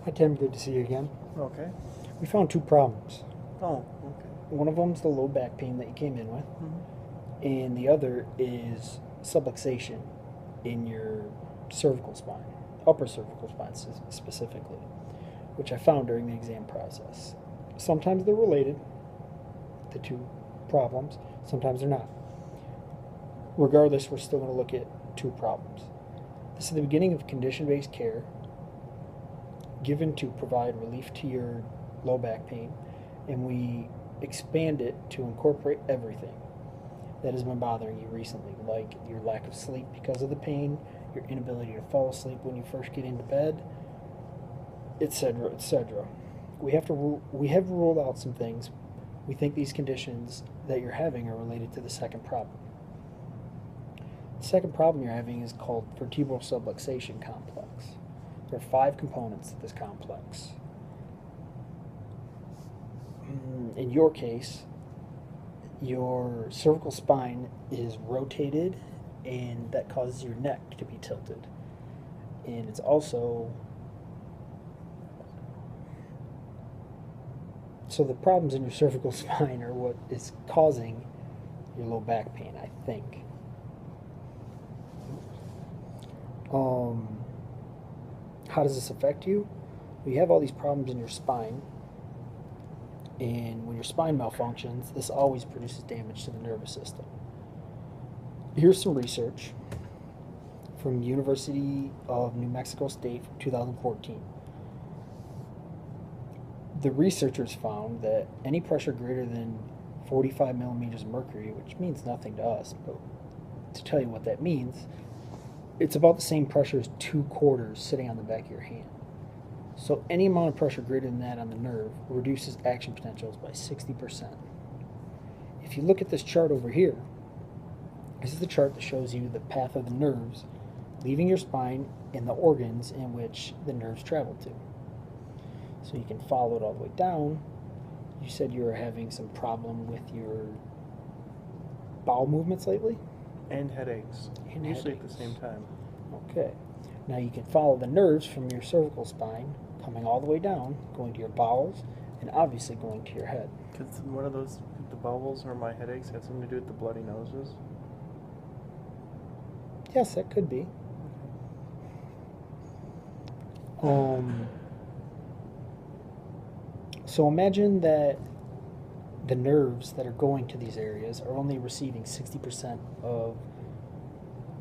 Hi Tim, good to see you again. Okay. We found two problems. Oh, okay. One of them's the low back pain that you came in with, Mm-hmm. and the other is subluxation in your cervical spine, upper cervical spine specifically, which I found during the exam process. Sometimes they're related, the two problems, sometimes they're not. Regardless, we're still going to look at two problems. This is the beginning of condition based care given to provide relief to your low back pain, and we expand it to incorporate everything that has been bothering you recently, like your lack of sleep because of the pain, your inability to fall asleep when you first get into bed, etc., etc. We have ruled out some things. We think these conditions that you're having are related to the second problem. The second problem you're having is called vertebral subluxation complex. There are five components to this complex. In your case, your cervical spine is rotated, and that causes your neck to be tilted. And it's also so the problems in your cervical spine are what is causing your low back pain, I think. How does this affect you? Well, you have all these problems in your spine, and when your spine malfunctions, this always produces damage to the nervous system. Here's some research from University of New Mexico State from 2014. The researchers found that any pressure greater than 45 millimeters of mercury, which means nothing to us, but to tell you what that means, it's about the same pressure as 2 quarters sitting on the back of your hand. So any amount of pressure greater than that on the nerve reduces action potentials by 60%. If you look at this chart over here, this is the chart that shows you the path of the nerves leaving your spine and the organs in which the nerves travel to. So you can follow it all the way down. You said you were having some problem with your bowel movements lately? And headaches. And Usually headaches. at the same time. Okay. Now you can follow the nerves from your cervical spine coming all the way down, going to your bowels, and obviously going to your head. Could one of those, the bowels or my headaches, have something to do with the bloody noses? Yes, that could be. Um, so imagine that the nerves that are going to these areas are only receiving 60% of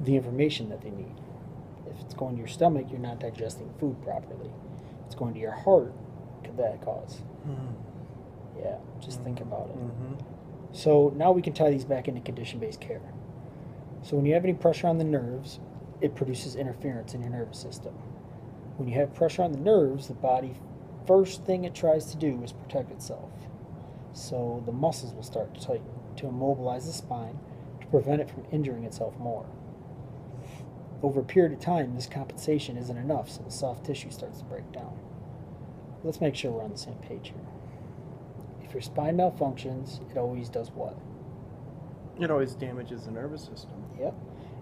the information that they need. If it's going to your stomach, you're not digesting food properly. If it's going to your heart, what could that cause? Yeah, just think about it. Mm-hmm. So now we can tie these back into condition-based care. So when you have any pressure on the nerves, it produces interference in your nervous system. When you have pressure on the nerves, the body, first thing it tries to do is protect itself. So the muscles will start to tighten to immobilize the spine to prevent it from injuring itself more. Over a period of time, this compensation isn't enough, so the soft tissue starts to break down. Let's make sure we're on the same page here. If your spine malfunctions, it always does what? It always damages the nervous system. Yep.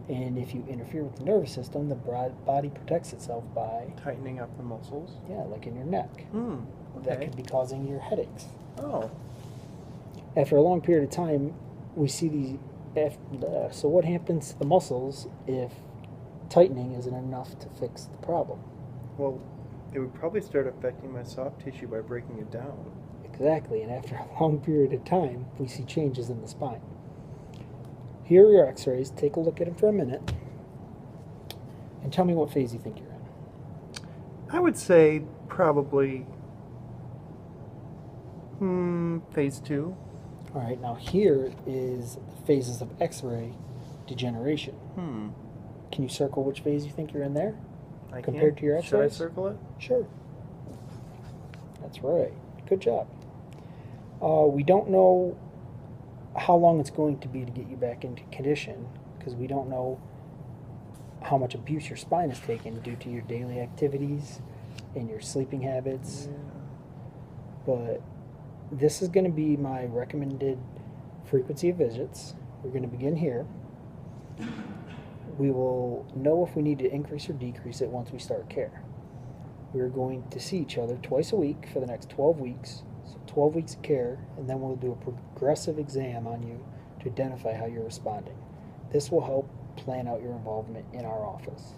And if you interfere with the nervous system, the body protects itself by, Tightening up the muscles. yeah, like in your neck. Hmm. That Okay. could be causing your headaches. Oh. After a long period of time, we see these. So what happens to the muscles if tightening isn't enough to fix the problem? Well, it would probably start affecting my soft tissue by breaking it down. Exactly, and after a long period of time, we see changes in the spine. Here are your x-rays. Take a look at them for a minute and tell me what phase you think you're in. I would say probably phase 2. All right, now here is the phases of x-ray degeneration. Can you circle which phase you think you're in there? I Compared can't. to your Should I x-rays? circle it? Sure. That's right. Good job. We don't know how long it's going to be to get you back into condition because we don't know how much abuse your spine has taken due to your daily activities and your sleeping habits. Yeah. But this is going to be my recommended frequency of visits. We're going to begin here. We will know if we need to increase or decrease it once we start care. we're going to see each other twice a week for the next 12 weeks. So 12 weeks of care, and then we'll do a progressive exam on you to identify how you're responding. This will help plan out your involvement in our office.